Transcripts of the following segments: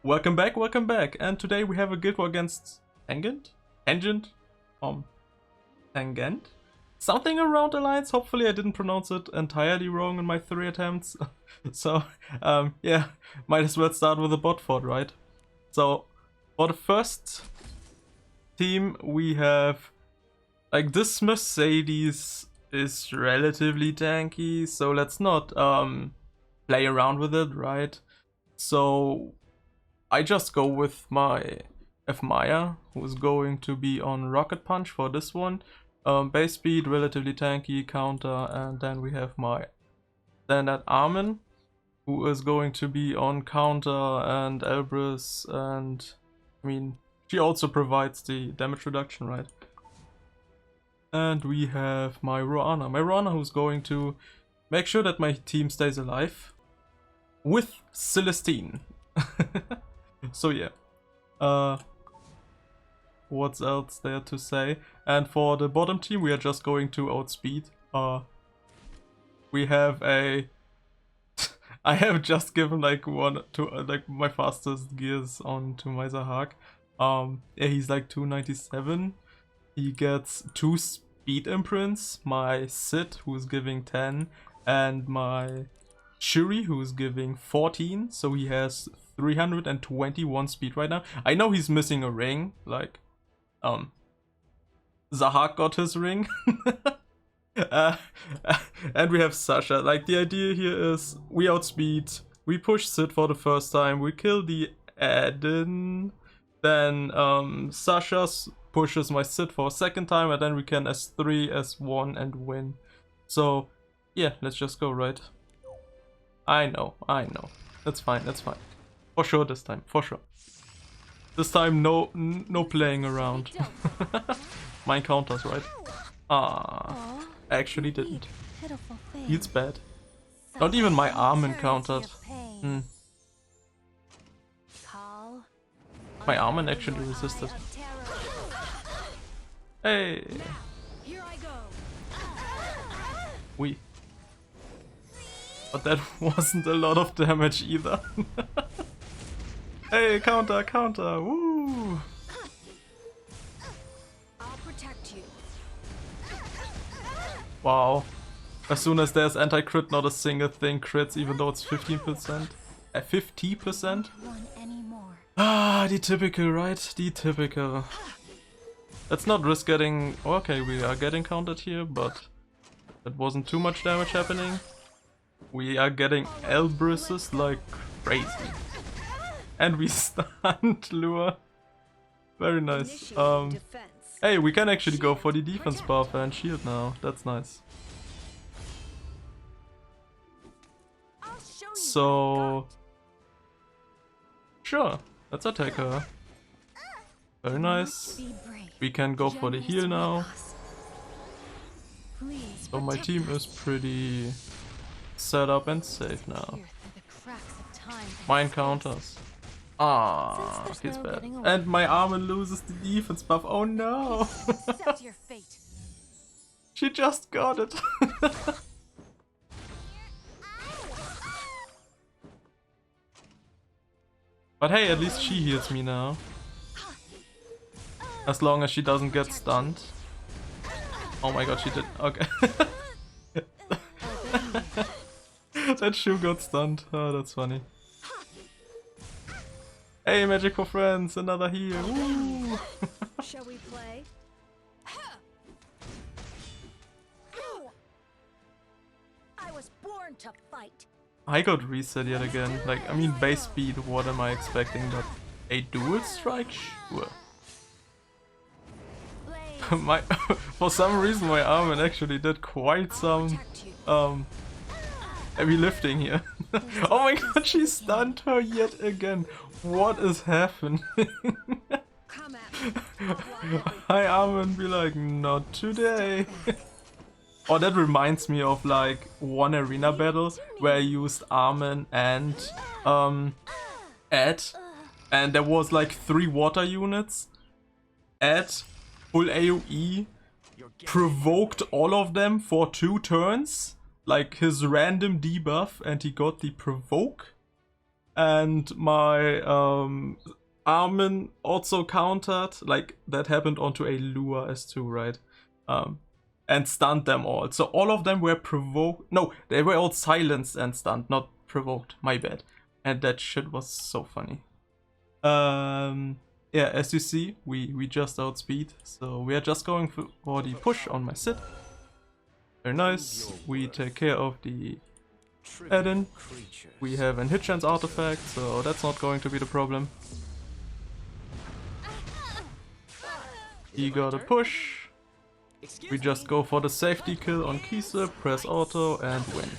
Welcome back, and today we have a guild war against Tangent? Tangent? Something around Alliance. Hopefully I didn't pronounce it entirely wrong in my 3 attempts. So, yeah, might as well start with a bot fort, right? So, for the first team we have, like, this Mercedes is relatively tanky, so let's not, play around with it, right? So, I just go with my Maya, who's going to be on Rocket Punch for this one. Base speed, relatively tanky, counter, and then we have my standard Armin, who is going to be on counter and Elbrus, and I mean, she also provides the damage reduction, right? And we have my Roana who's going to make sure that my team stays alive with Celestine. So yeah, what's else there to say? And for the bottom team, we are just going to outspeed. We have a I have just given like my fastest gears on to my Zahak. Yeah, he's like 297. He gets 2 speed imprints, my Sid who's giving 10, and my Shuri who's giving 14, so he has 321 speed right now. I know he's missing a ring, like, Zahak got his ring. And we have Sasha. Like, the idea here is we outspeed, we push Sid for the first time, we kill the Eden, then Sasha pushes my Sid for a second time, and then we can S3, S1 and win. So yeah, let's just go, right? I know. That's fine. For sure this time, for sure. This time no playing around. Mine counters, right? Ah, actually didn't. Feels bad. Not even my Armin countered. My Armin actually resisted. Hey! We. But that wasn't a lot of damage either. Hey, counter, woo! I'll protect you. Wow. As soon as there's anti-crit, not a single thing crits, even though it's 15%. 50%? Ah, the typical, right? The typical. Let's not risk getting... Okay, we are getting countered here, but that wasn't too much damage happening. We are getting Elbruses like crazy. And we stunned Lure. Very nice. Hey, we can actually go for the defense buff and shield now. That's nice. So... Sure, let's attack her. Very nice. We can go for the heal now. So my team is pretty set up and safe now. Mine counters. Ah, feels bad. And my Armin loses the defense buff. Oh no! She just got it. But hey, at least she heals me now. As long as she doesn't get stunned. Oh my god, she did. Okay. That shoe got stunned. Oh, that's funny. Hey, Magic for Friends, another heal. Woo. Shall we play? I was born to fight. I got reset yet again. Like, I mean, base speed, what am I expecting? But a dual strike? Sure. For some reason my Armin actually did quite some heavy lifting here. Oh my god, she stunned her yet again. What is happening? Hi Armin, be like, not today. Oh, that reminds me of like one arena battle where I used Armin and Ed, and there was like 3 water units. Ed, full AoE, provoked all of them for 2 turns, like his random debuff, and he got the provoke. and my Armin also countered, like that happened onto a Lua S2, right? And stunned them all. So all of them were provoked. No, they were all silenced and stunned, not provoked. My bad. And that shit was so funny. Yeah, as you see, we just outspeed. So we are just going for the push on my Sid. Very nice. We take care of the add-in. We have an hit chance artifact, so that's not going to be the problem. He got a push. We just go for the safety kill on Kizu, press auto and win.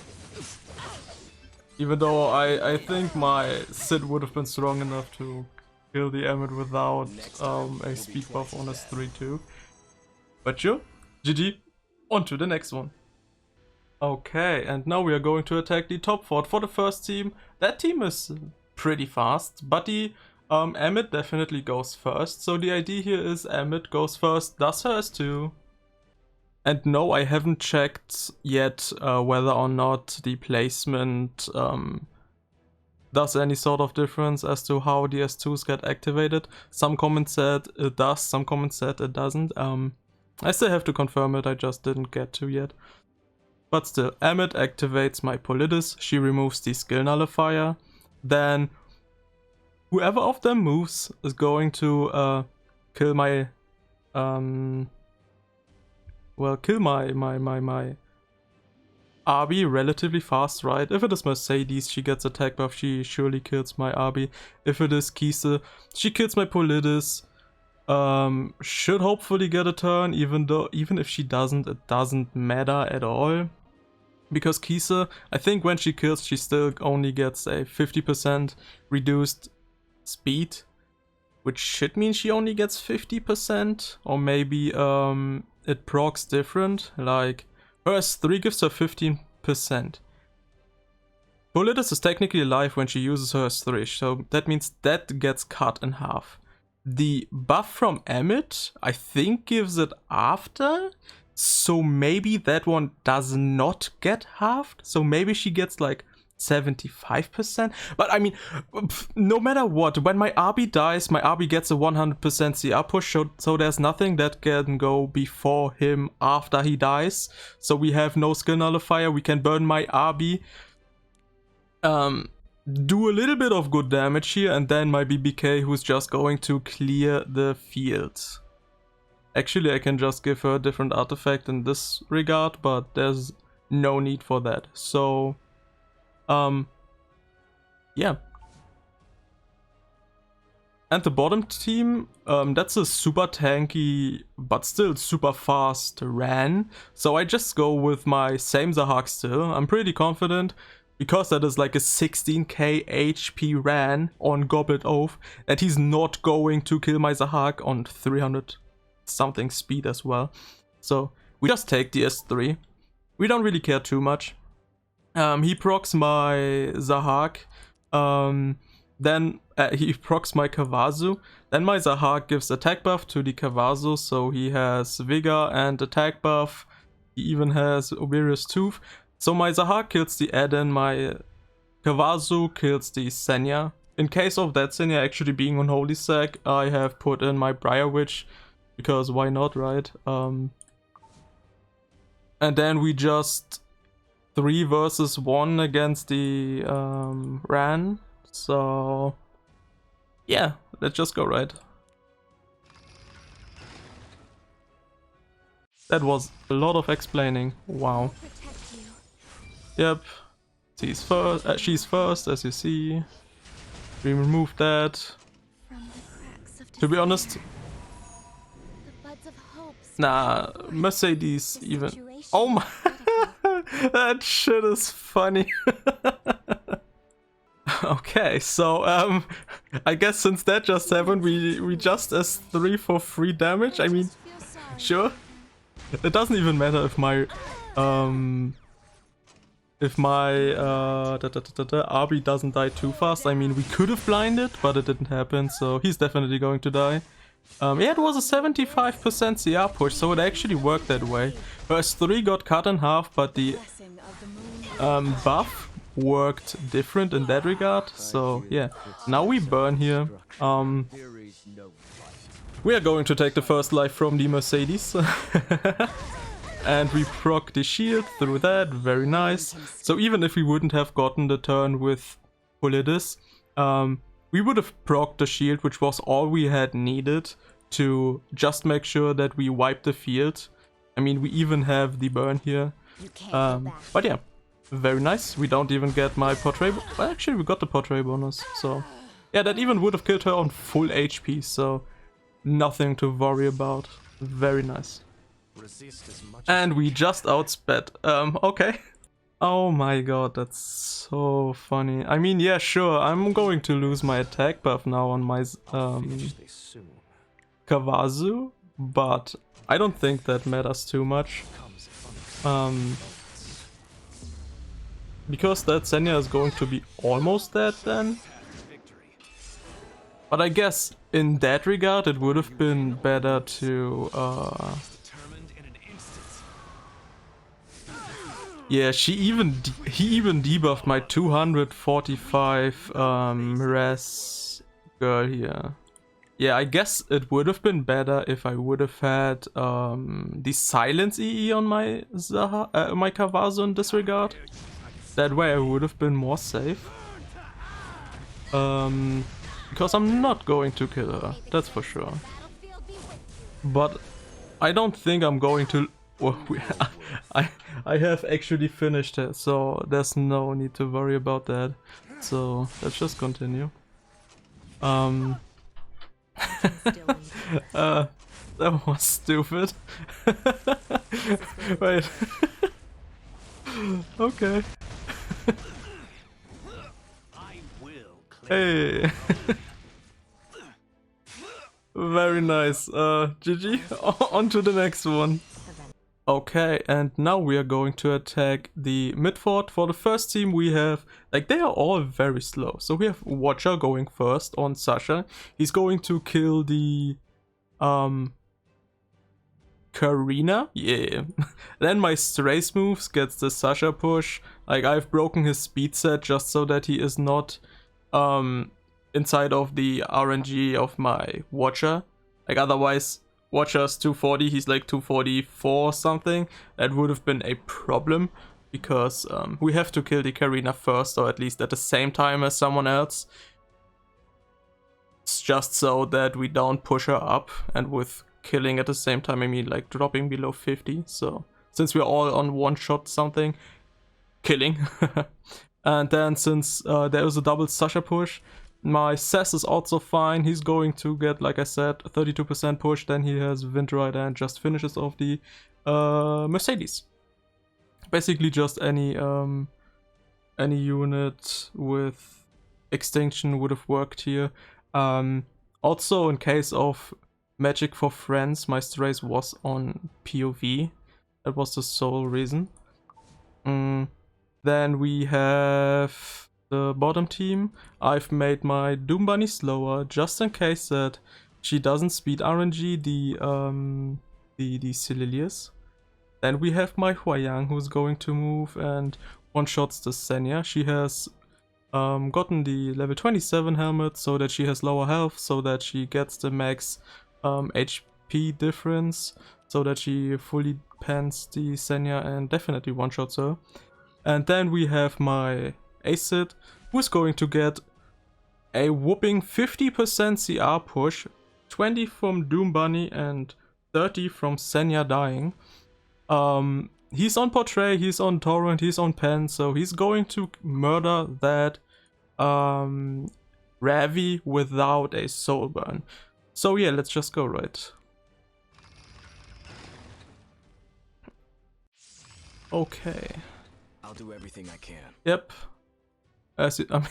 Even though I think my Sid would have been strong enough to kill the Emmet without a speed buff on his 3-2. But sure, GG, on to the next one. Okay, and now we are going to attack the top fort for the first team. That team is pretty fast, but the Emmet definitely goes first. So the idea here is Emmet goes first, does hers too. And no, I haven't checked yet whether or not the placement does any sort of difference as to how the S2s get activated. Some comments said it does, some comments said it doesn't. I still have to confirm it, I just didn't get to yet. But still, Emmet activates my Politis, she removes the skill nullifier. Then whoever of them moves is going to kill my kill my RB relatively fast, right? If it is Mercedes, she gets attack buff, she surely kills my RB. If it is Kizu, she kills my Politis. Should hopefully get a turn, even if she doesn't, it doesn't matter at all. Because Kizu, I think when she kills, she still only gets a 50% reduced speed, which should mean she only gets 50%, or maybe it procs different, like her S3 gives her 15%. Politis is technically alive when she uses her S3, so that means that gets cut in half. The buff from Emmet, I think, gives it after, so maybe that one does not get halved, so maybe she gets like 75%, but I mean, no matter what, when my RB dies, my RB gets a 100% CR push, so there's nothing that can go before him after he dies, so we have no skill nullifier, we can burn my RB, do a little bit of good damage here, and then my BBK who's just going to clear the field. Actually, I can just give her a different artifact in this regard, but there's no need for that, so yeah. And the bottom team, that's a super tanky but still super fast Ran. So I just go with my same Zahak still. I'm pretty confident because that is like a 16k HP Ran on Goblet Oath that he's not going to kill my Zahak on 300 something speed as well. So we just take the S3. We don't really care too much. He procs my Zahak, then he procs my Kavazu, then my Zahak gives attack buff to the Kavazu, so he has Vigor and attack buff, he even has Oberius Tooth, so my Zahak kills the add-in, my Kavazu kills the Senya. In case of that Senya actually being on Holy Sack, I have put in my Briar Witch, because why not, right? And then we just 3 versus 1 against the Ran, so yeah, let's just go, right? That was a lot of explaining, wow. Yep, she's first, as you see. We removed that. To be honest, nah, Mercedes even. Oh my, that shit is funny. Okay, so I guess since that just happened, we just S3 for free damage. I mean, sure. It doesn't even matter if my RB doesn't die too fast. I mean, we could have blinded, but it didn't happen, so he's definitely going to die. Yeah, it was a 75% CR push, so it actually worked that way. Her S3 got cut in half, but the buff worked different in that regard. So yeah, now we burn here. We are going to take the first life from the Mercedes. And we proc the shield through that, very nice. So even if we wouldn't have gotten the turn with Polydus, we would have procced the shield, which was all we had needed to just make sure that we wipe the field. I mean, we even have the burn here. But yeah, very nice. We don't even get my portrait. Well, actually, we got the portrait bonus. So yeah, that even would have killed her on full HP. So nothing to worry about. Very nice. And we just outsped. Okay. Oh my god, that's so funny. I mean, yeah, sure, I'm going to lose my attack buff now on my Kavazu, but I don't think that matters too much. Because that Senya is going to be almost dead then. But I guess in that regard it would have been better to yeah, he even debuffed my 245 res girl here. Yeah, I guess it would have been better if I would have had the silence EE on my my Kavazu in this regard. That way I would have been more safe. Because I'm not going to kill her, that's for sure. But I don't think I'm going to. Well, I have actually finished it, so there's no need to worry about that. So let's just continue. That was stupid. Wait. Okay. Hey. Very nice. GG. On to the next one. Okay, and now we are going to attack the mid fort. For the first team we have, like, they are all very slow. So we have Watcher going first on Sasha. He's going to kill the Karina. Yeah. Then my Strace moves gets the Sasha push. Like, I've broken his speed set just so that he is not inside of the RNG of my Watcher. Like, otherwise Watcher's 240, he's like 244 or something. That would have been a problem because we have to kill the Karina first, or at least at the same time as someone else. It's just so that we don't push her up, and with killing at the same time I mean like dropping below 50. So since we're all on one shot something, killing. And then since there is a double Sasha push, my Sess is also fine. He's going to get, like I said, 32% push. Then he has Wind Rider and just finishes off the Mercedes. Basically just any unit with Extinction would have worked here. Also, in case of Magic for Friends, my Strace was on POV. That was the sole reason. Then we have the bottom team. I've made my Doom Bunny slower just in case that she doesn't speed RNG the Sililius. Then we have my Huayang who's going to move and one-shots the Senya. She has gotten the level 27 helmet so that she has lower health, so that she gets the max HP difference, so that she fully pans the Senya and definitely one-shots her. And then we have my Acid, who's going to get a whooping 50% CR push, 20 from Doom Bunny and 30 from Senya dying. He's on Portrait, he's on Torrent, he's on Pen, so he's going to murder that Ravi without a soul burn. So yeah, let's just go right. Okay. I'll do everything I can. Yep. I mean,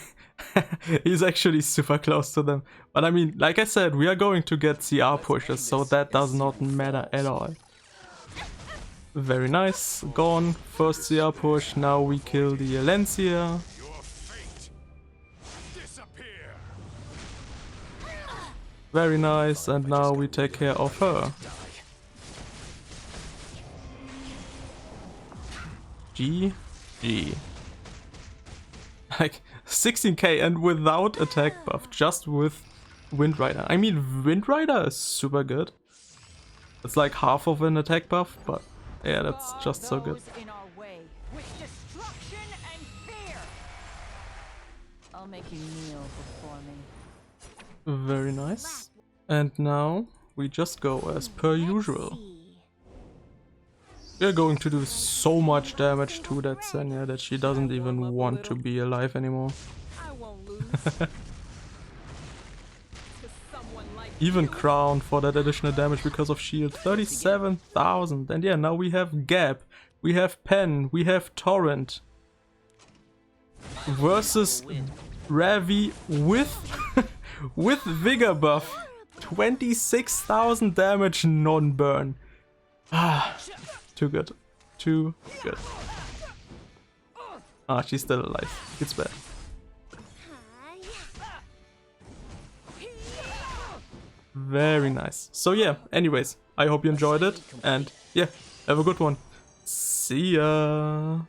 he's actually super close to them. But I mean, like I said, we are going to get CR pushes, so that does not matter at all. Very nice. Gone. First CR push. Now we kill the Alencia. Very nice. And now we take care of her. GG. Like 16k and without attack buff, just with Wind Rider. I mean, Wind Rider is super good. It's like half of an attack buff, but yeah, that's just so good. In our way with destruction and fear. I'll make you kneel before me. Very nice. And now we just go as per usual. We're going to do so much damage to that Senya that she doesn't even want to be alive anymore. I won't lose. Even crowned for that additional damage because of shield. 37,000. And yeah, now we have Gap, we have Pen, we have Torrent. Versus Ravi with with Vigor buff. 26,000 damage non-burn. Ah, too good. Too good. Ah, she's still alive. It's bad. Very nice. So yeah, anyways, I hope you enjoyed it, and yeah, have a good one. See ya!